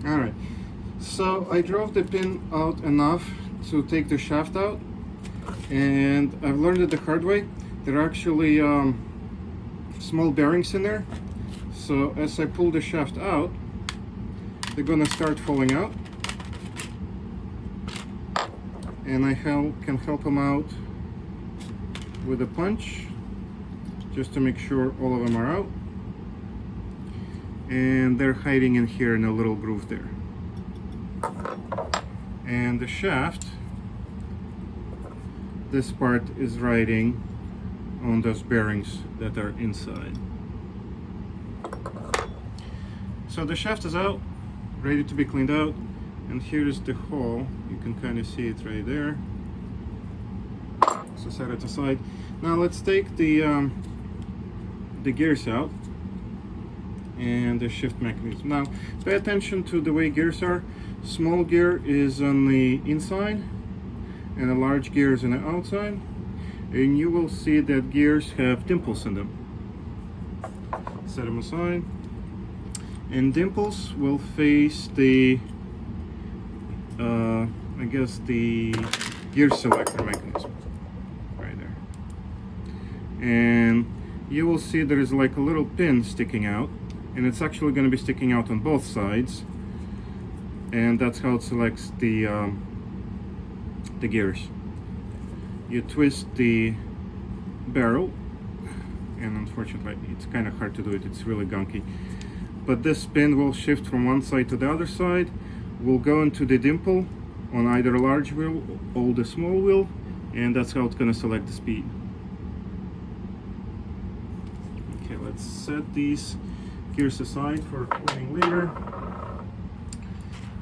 Alright, so I drove the pin out enough to take the shaft out, and I've learned it the hard way. There are actually small bearings in there, so as I pull the shaft out, they're gonna start falling out, and I can help them out with a punch just to make sure all of them are out. And they're hiding in here in a little groove there. And the shaft, this part is riding on those bearings that are inside. So the shaft is out, ready to be cleaned out, and here's the hole. You can kind of see it right there. So set it aside. Now let's take the gears out and the shift mechanism. Now pay attention to the way gears are. Small gear is on the inside and a large gear is on the outside, and you will see that gears have dimples in them. Set them aside, and dimples will face the I guess the gear selector mechanism right there, and you will see there is like a little pin sticking out, and it's actually going to be sticking out on both sides, and that's how it selects the gears. You twist the barrel, and unfortunately it's kind of hard to do it, it's really gunky, but this pin will shift from one side to the other side, will go into the dimple on either a large wheel or the small wheel, and that's how it's going to select the speed. Okay, let's set these gears aside for cleaning later.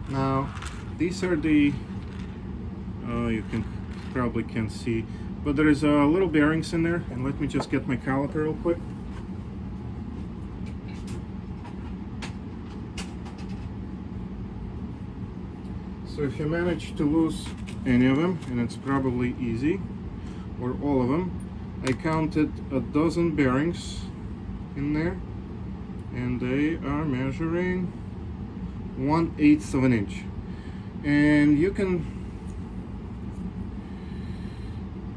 Now these are the you probably can't see, but there is little bearings in there, and let me just get my caliper real quick. So if you manage to lose any of them, and it's probably easy, or all of them, I counted a dozen bearings in there, and they are measuring 1/8 of an inch. And you can,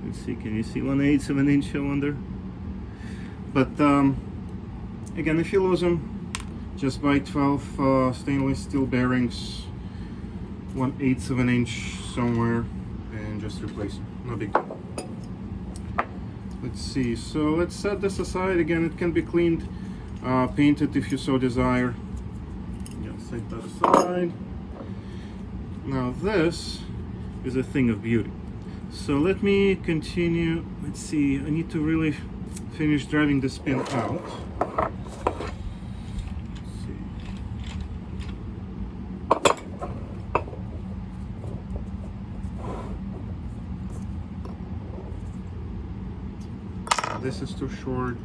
let's see, can you see 1/8 of an inch, I wonder? But again, if you lose them, just buy 12 stainless steel bearings 1/8 of an inch somewhere and just replace them, no big deal. Let's see, so let's set this aside. Again, it can be cleaned, painted if you so desire. Yeah, set that aside. Now this is a thing of beauty. So let me continue. Let's see, I need to really finish driving this pin out. Let's see. This is too short.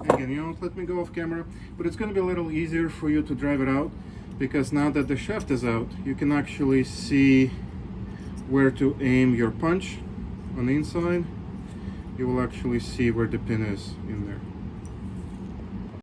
Again, you know, let me go off camera, but it's going to be a little easier for you to drive it out, because now that the shaft is out, you can actually see where to aim your punch on the inside. You will actually see where the pin is in there.